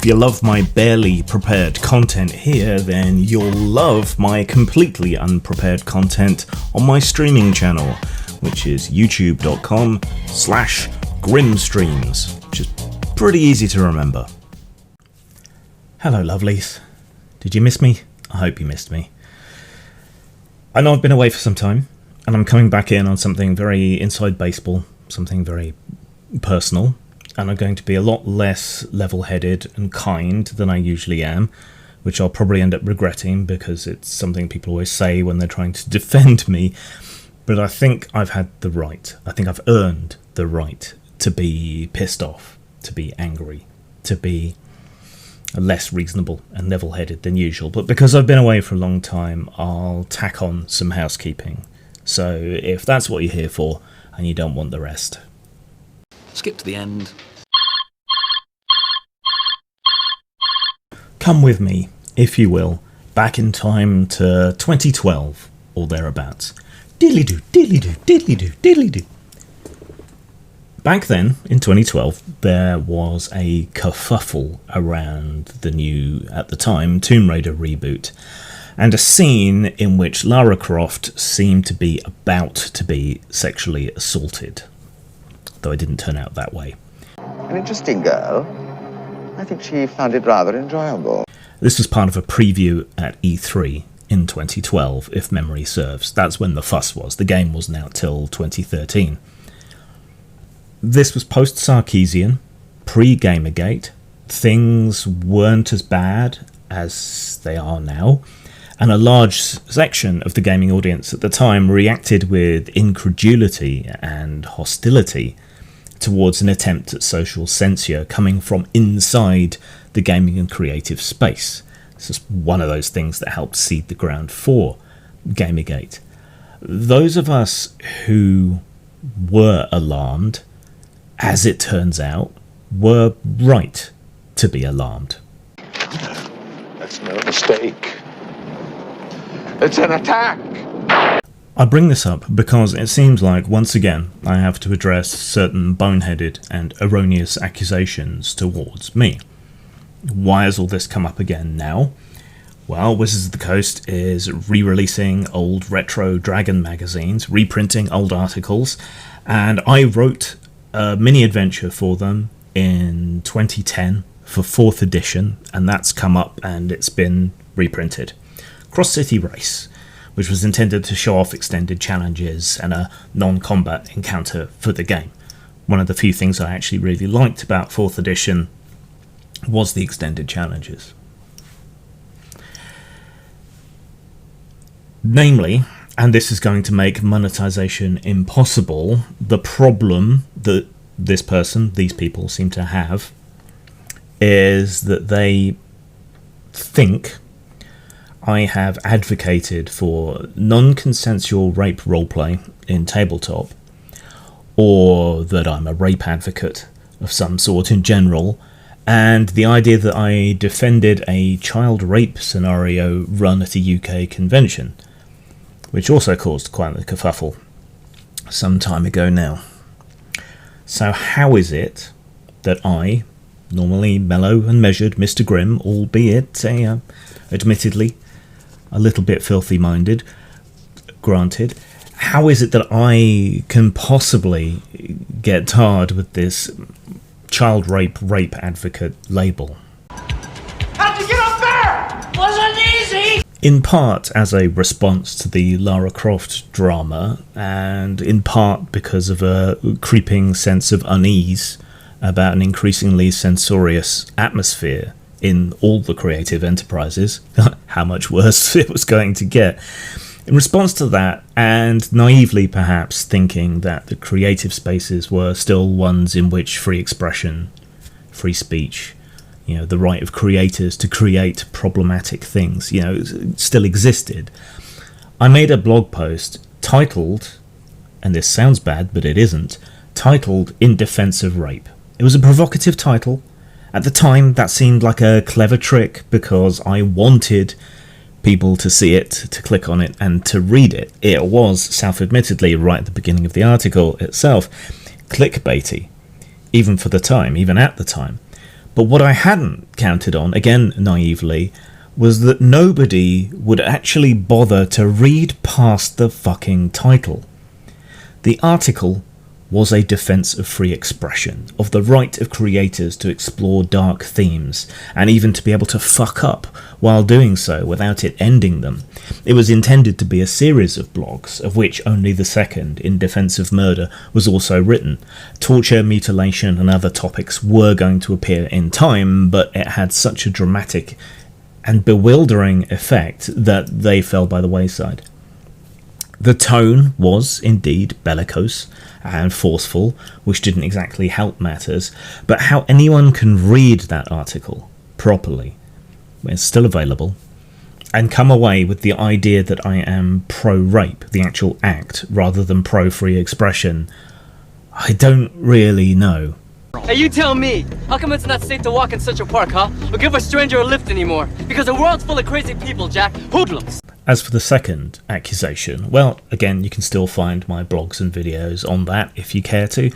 if you love my barely prepared content here, then you'll love my completely unprepared content on my streaming channel, which is youtube.com/grimstreams, which is pretty easy to remember. Hello lovelies. Did you miss me? I hope you missed me. I know I've been away for some time, and I'm coming back in on something very inside baseball, something very personal, and I'm going to be a lot less level-headed and kind than I usually am, which I'll probably end up regretting because it's something people always say when they're trying to defend me. But I think I've had the right, I think I've earned the right to be pissed off, to be angry, to be less reasonable and level-headed than usual. But because I've been away for a long time, I'll tack on some housekeeping. So if that's what you're here for and you don't want the rest, skip to the end. Come with me, if you will, back in time to 2012 or thereabouts. Diddly-doo, diddly-doo, diddly-doo, diddly-doo. Back then, in 2012, there was a kerfuffle around the new, at the time, Tomb Raider reboot, and a scene in which Lara Croft seemed to be about to be sexually assaulted, though it didn't turn out that way. An interesting girl. I think she found it rather enjoyable. This was part of a preview at E3 in 2012, if memory serves. That's when the fuss was. The game wasn't out till 2013. This was post-Sarkeesian, pre-Gamergate. Things weren't as bad as they are now, and a large section of the gaming audience at the time reacted with incredulity and hostility towards an attempt at social censure coming from inside the gaming and creative space. This is one of those things that helped seed the ground for Gamergate. Those of us who were alarmed, as it turns out, were right to be alarmed. That's no mistake. It's an attack! I bring this up because it seems like, once again, I have to address certain boneheaded and erroneous accusations towards me. Why has all this come up again now? Well, Wizards of the Coast is re-releasing old retro Dragon magazines, reprinting old articles, and I wrote a mini-adventure for them in 2010 for 4th edition, and that's come up and it's been reprinted. Cross City Race, which was intended to show off extended challenges and a non-combat encounter for the game. One of the few things I actually really liked about 4th edition was the extended challenges. Namely, and this is going to make monetization impossible, the problem that these people seem to have is that they think I have advocated for non-consensual rape roleplay in tabletop, or that I'm a rape advocate of some sort in general, and the idea that I defended a child rape scenario run at a UK convention, which also caused quite a kerfuffle some time ago now. So how is it that I, normally mellow and measured Mr. Grimm, albeit admittedly a little bit filthy-minded, granted, how is it that I can possibly get tarred with this child rape advocate label? How'd you get up there? Wasn't easy! In part as a response to the Lara Croft drama, and in part because of a creeping sense of unease about an increasingly censorious atmosphere in all the creative enterprises, how much worse it was going to get. In response to that, and naively perhaps thinking that the creative spaces were still ones in which free expression, free speech, the right of creators to create problematic things, still existed, I made a blog post titled, and this sounds bad but it isn't, titled In Defense of Rape. It was a provocative title. At the time, that seemed like a clever trick because I wanted people to see it, to click on it, and to read it. It was, self-admittedly, right at the beginning of the article itself, clickbaity, even at the time. But what I hadn't counted on, again naively, was that nobody would actually bother to read past the fucking title. The article was a defence of free expression, of the right of creators to explore dark themes, and even to be able to fuck up while doing so without it ending them. It was intended to be a series of blogs, of which only the second, In Defence of Murder, was also written. Torture, mutilation and other topics were going to appear in time, but it had such a dramatic and bewildering effect that they fell by the wayside. The tone was indeed bellicose and forceful, which didn't exactly help matters, but how anyone can read that article properly, it's still available, and come away with the idea that I am pro-rape, the actual act, rather than pro-free expression, I don't really know. Hey, you tell me, how come it's not safe to walk in Central Park, huh? Or give a stranger a lift anymore? Because the world's full of crazy people, Jack. Hoodlums. As for the second accusation, well, again, you can still find my blogs and videos on that if you care to.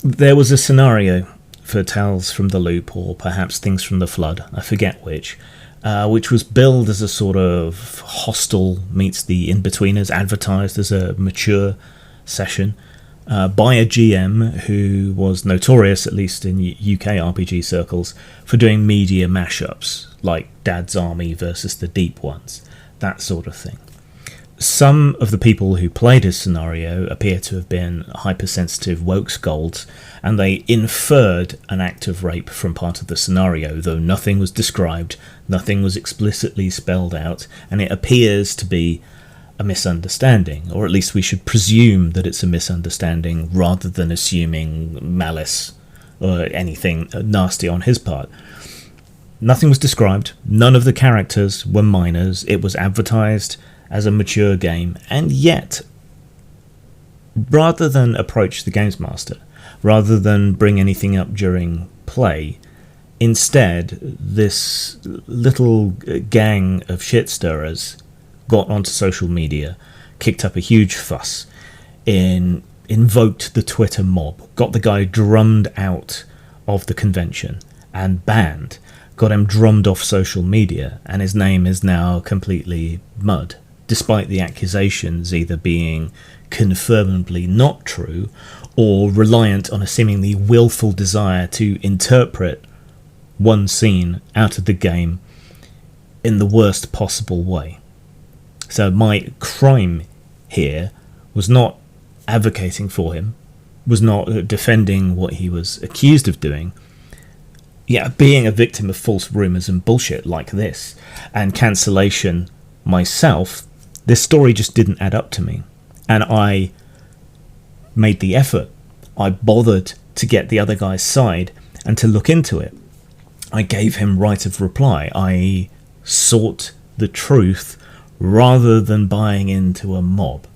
There was a scenario for Tales from the Loop, or perhaps Things from the Flood, I forget which was billed as a sort of Hostel meets the Inbetweeners, advertised as a mature session, by a GM who was notorious, at least in UK RPG circles, for doing media mashups, like Dad's Army versus the Deep Ones. That sort of thing. Some of the people who played his scenario appear to have been hypersensitive woke scolds, and they inferred an act of rape from part of the scenario, though nothing was described, nothing was explicitly spelled out, and it appears to be a misunderstanding, or at least we should presume that it's a misunderstanding rather than assuming malice or anything nasty on his part. Nothing was described, none of the characters were minors, it was advertised as a mature game, and yet, rather than approach the games master, rather than bring anything up during play, instead, this little gang of shit stirrers got onto social media, kicked up a huge fuss, invoked the Twitter mob, got the guy drummed out of the convention and banned, got him drummed off social media, and his name is now completely mud, despite the accusations either being confirmably not true or reliant on a seemingly willful desire to interpret one scene out of the game in the worst possible way. So my crime here was not advocating for him, was not defending what he was accused of doing. Yeah, being a victim of false rumours and bullshit like this, and cancellation myself, this story just didn't add up to me. And I made the effort. I bothered to get the other guy's side and to look into it. I gave him right of reply. I sought the truth rather than buying into a mob.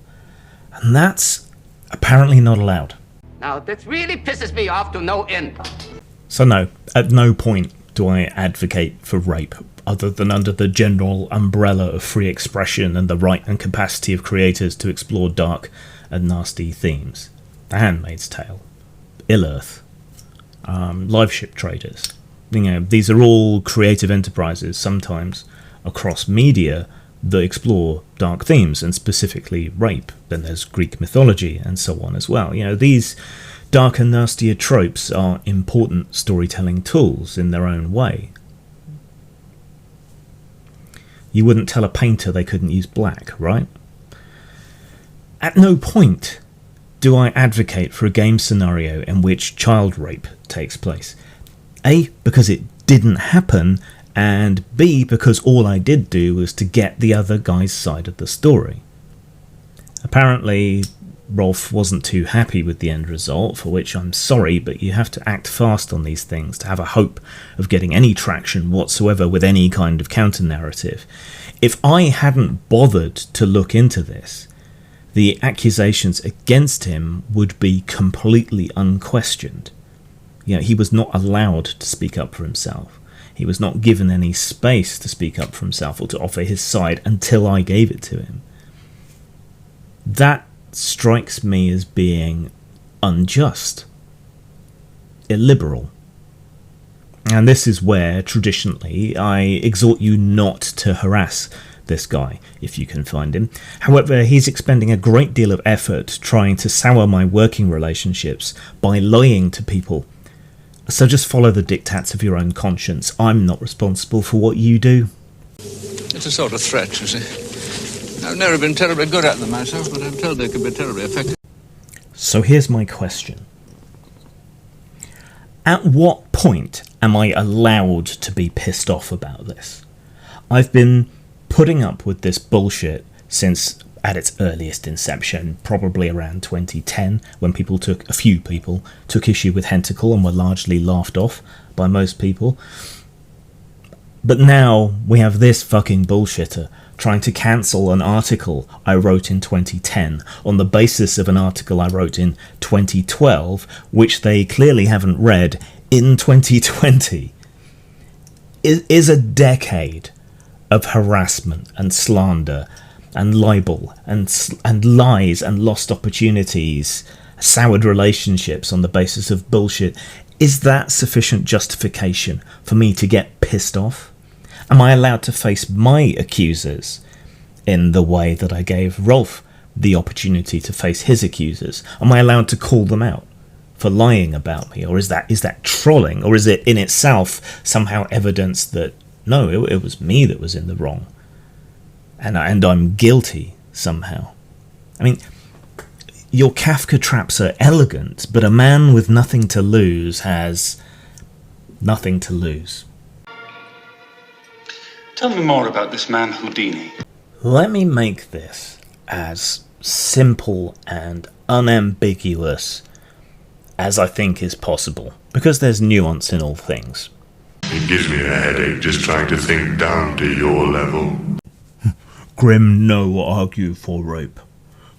And that's apparently not allowed. Now, this really pisses me off to no end. So no, at no point do I advocate for rape, other than under the general umbrella of free expression and the right and capacity of creators to explore dark and nasty themes. The Handmaid's Tale, Ill-Earth, Live Ship Traders. You know, these are all creative enterprises, sometimes across media, that explore dark themes, and specifically rape. Then there's Greek mythology and so on as well. You know, these dark and nastier tropes are important storytelling tools in their own way. You wouldn't tell a painter they couldn't use black, right? At no point do I advocate for a game scenario in which child rape takes place. A, because it didn't happen, and B, because all I did do was to get the other guy's side of the story. Apparently, Rolf wasn't too happy with the end result, for which I'm sorry, but you have to act fast on these things to have a hope of getting any traction whatsoever with any kind of counter-narrative. If I hadn't bothered to look into this, the accusations against him would be completely unquestioned. You know, he was not allowed to speak up for himself. He was not given any space to speak up for himself or to offer his side until I gave it to him. That strikes me as being unjust, illiberal. And this is where, traditionally, I exhort you not to harass this guy, if you can find him. However, he's expending a great deal of effort trying to sour my working relationships by lying to people. So just follow the diktats of your own conscience. I'm not responsible for what you do. It's a sort of threat, you see. I've never been terribly good at them myself, but I'm told they can be terribly effective. So here's my question. At what point am I allowed to be pissed off about this? I've been putting up with this bullshit since at its earliest inception, probably around 2010, when a few people took issue with Hentacle and were largely laughed off by most people. But now we have this fucking bullshitter trying to cancel an article I wrote in 2010 on the basis of an article I wrote in 2012, which they clearly haven't read, in 2020. Is a decade of harassment and slander and libel and lies and lost opportunities, soured relationships on the basis of bullshit. Is that sufficient justification for me to get pissed off? Am I allowed to face my accusers in the way that I gave Rolf the opportunity to face his accusers? Am I allowed to call them out for lying about me? Or is that trolling? Or is it in itself somehow evidence that, no, it was me that was in the wrong? And I'm guilty somehow. I mean, your Kafka traps are elegant, but a man with nothing to lose has nothing to lose. Tell me more about this man Houdini. Let me make this as simple and unambiguous as I think is possible, because there's nuance in all things. It gives me a headache just trying to think down to your level. Grim no argue for rape.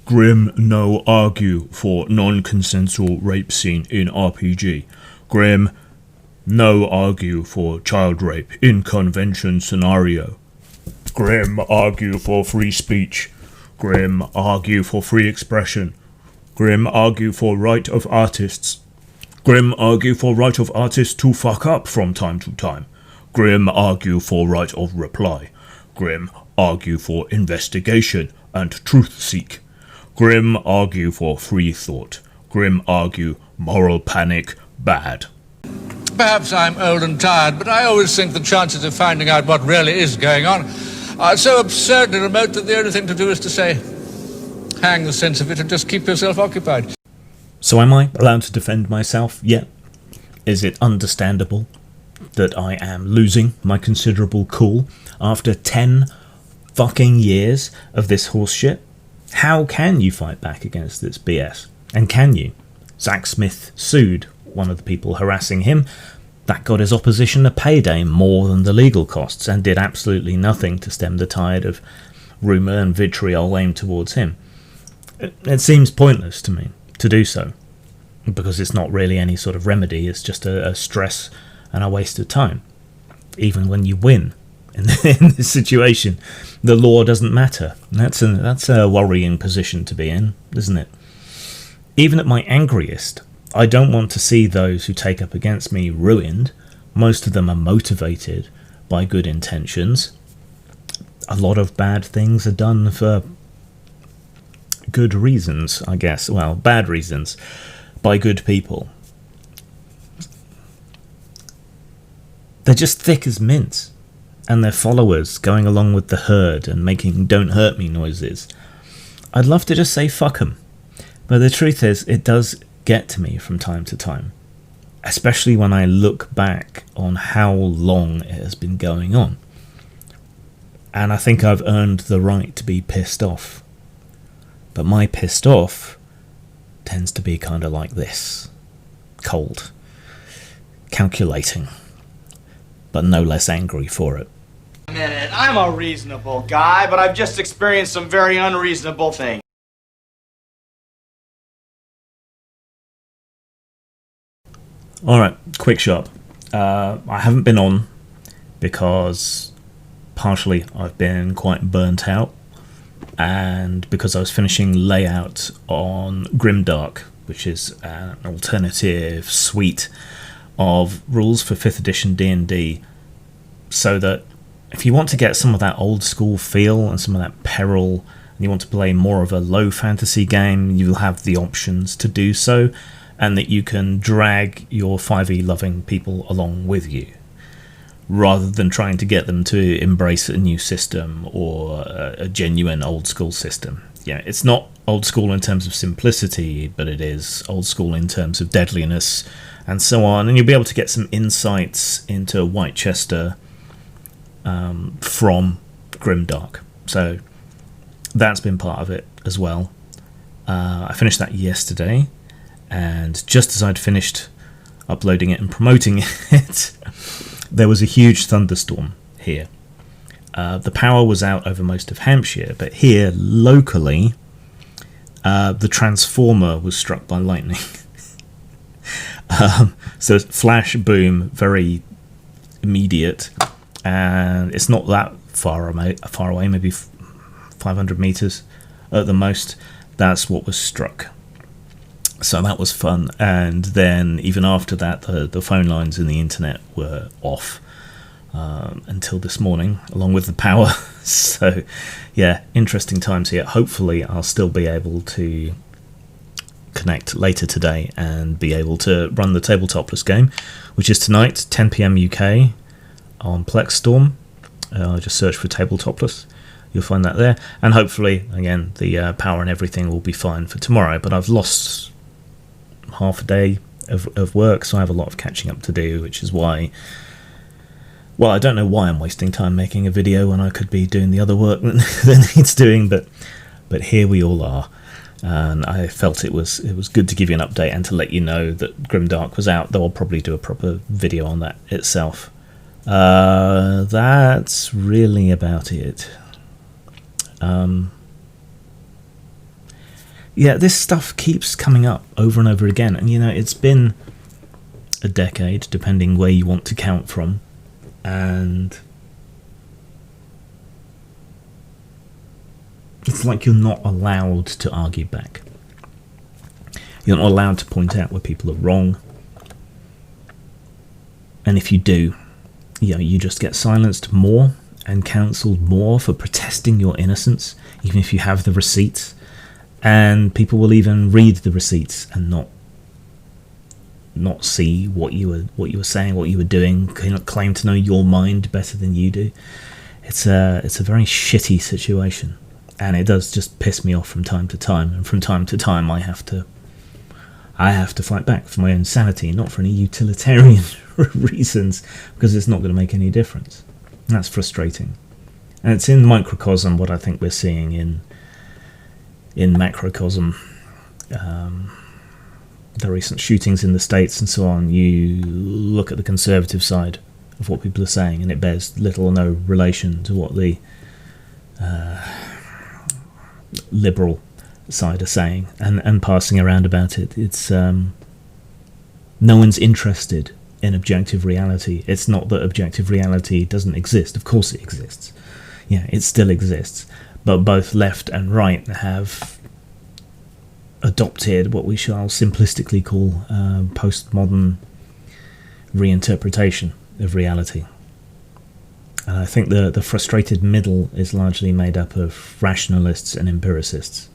Grim no argue for non-consensual rape scene in RPG. Grim no argue for child rape in convention scenario. Grim argue for free speech. Grim argue for free expression. Grim argue for right of artists. Grim argue for right of artists to fuck up from time to time. Grim argue for right of reply. Grim argue for investigation and truth seek. Grim argue for free thought. Grim argue moral panic bad. Perhaps I'm old and tired, but I always think the chances of finding out what really is going on are so absurdly remote that the only thing to do is to say, hang the sense of it and just keep yourself occupied. So am I allowed to defend myself yet? Is it understandable that I am losing my considerable cool after 10 fucking years of this horse shit? How can you fight back against this BS? And can you? Zack Smith sued one of the people harassing him. That got his opposition a payday more than the legal costs and did absolutely nothing to stem the tide of rumour and vitriol aimed towards him. It seems pointless to me to do so, because it's not really any sort of remedy. It's just a stress and a waste of time. Even when you win in this situation, the law doesn't matter. That's a worrying position to be in, isn't it? Even at my angriest, I don't want to see those who take up against me ruined. Most of them are motivated by good intentions. A lot of bad things are done for good reasons, I guess. Well, bad reasons, by good people. They're just thick as mints, and their followers going along with the herd and making don't hurt me noises. I'd love to just say fuck 'em, but the truth is it does get to me from time to time, especially when I look back on how long it has been going on. And I think I've earned the right to be pissed off. But my pissed off tends to be kind of like this. Cold. Calculating. But no less angry for it. A minute, I'm a reasonable guy, but I've just experienced some very unreasonable things. Alright, quick shop. I haven't been on because partially I've been quite burnt out, and because I was finishing layout on Grimdark, which is an alternative suite of rules for 5th edition D&D, so that if you want to get some of that old school feel and some of that peril, and you want to play more of a low fantasy game, you'll have the options to do so, and that you can drag your 5e loving people along with you, rather than trying to get them to embrace a new system or a genuine old school system. Yeah, it's not old school in terms of simplicity, but it is old school in terms of deadliness and so on, and you'll be able to get some insights into Whitechester from Grimdark. So that's been part of it as well. I finished that yesterday, and just as I'd finished uploading it and promoting it, there was a huge thunderstorm here. The power was out over most of Hampshire, but here, locally, the transformer was struck by lightning. So flash, boom, very immediate, and it's not that far away, maybe 500 meters at the most. That's what was struck. So that was fun. And then even after that, the phone lines and the internet were off until this morning, along with the power. So yeah, interesting times here. Hopefully I'll still be able to connect later today and be able to run the Tabletopless game, which is tonight, 10 PM UK on Plexstorm. Just search for Tabletopless, you'll find that there, and hopefully again the power and everything will be fine for tomorrow. But I've lost half a day of work, so I have a lot of catching up to do, which is why, well, I don't know why I'm wasting time making a video when I could be doing the other work that needs doing, but here we all are. And I felt it was good to give you an update and to let you know that Grimdark was out, though I'll probably do a proper video on that itself. That's really about it. Yeah, this stuff keeps coming up over and over again, and it's been a decade, depending where you want to count from, and it's like you're not allowed to argue back. You're not allowed to point out where people are wrong. And if you do, you just get silenced more and cancelled more for protesting your innocence, even if you have the receipts. And people will even read the receipts and not see what you were saying, what you were doing, claim to know your mind better than you do. It's a very shitty situation. And it does just piss me off from time to time, and from time to time I have to fight back for my own sanity, not for any utilitarian reasons, because it's not going to make any difference. And that's frustrating. And it's in microcosm what I think we're seeing in macrocosm. The recent shootings in the States and so on. You look at the conservative side of what people are saying, and it bears little or no relation to what the liberal side are saying and passing around about it. It's no one's interested in objective reality. It's not that objective reality doesn't exist. Of course it exists. Yeah, it still exists. But both left and right have adopted what we shall simplistically call postmodern reinterpretation of reality. And I think the frustrated middle is largely made up of rationalists and empiricists.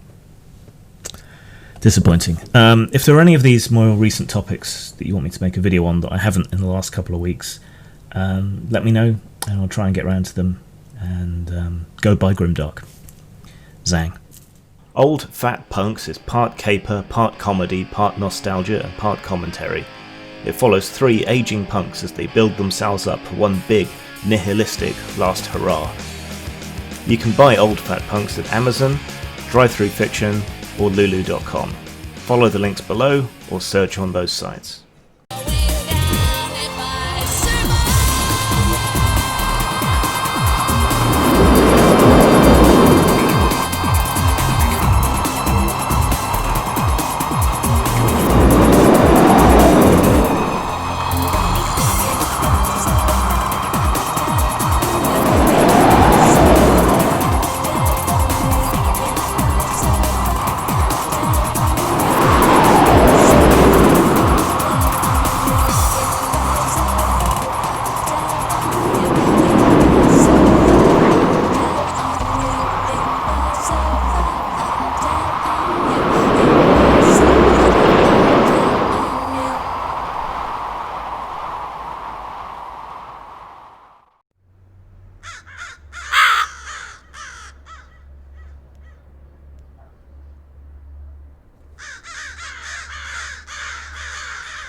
Disappointing. If there are any of these more recent topics that you want me to make a video on that I haven't in the last couple of weeks, let me know and I'll try and get around to them, and go buy Grimdark. Zang. Old Fat Punks is part caper, part comedy, part nostalgia and part commentary. It follows three aging punks as they build themselves up for one big, nihilistic last hurrah. You can buy Old Fat Punks at Amazon, Drive-Thru Fiction or Lulu.com. Follow the links below or search on those sites.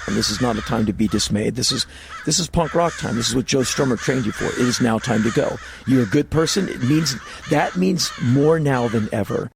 And this is not a time to be dismayed. This is punk rock time. This is what Joe Strummer trained you for. It is now time to go. You're a good person. That means more now than ever.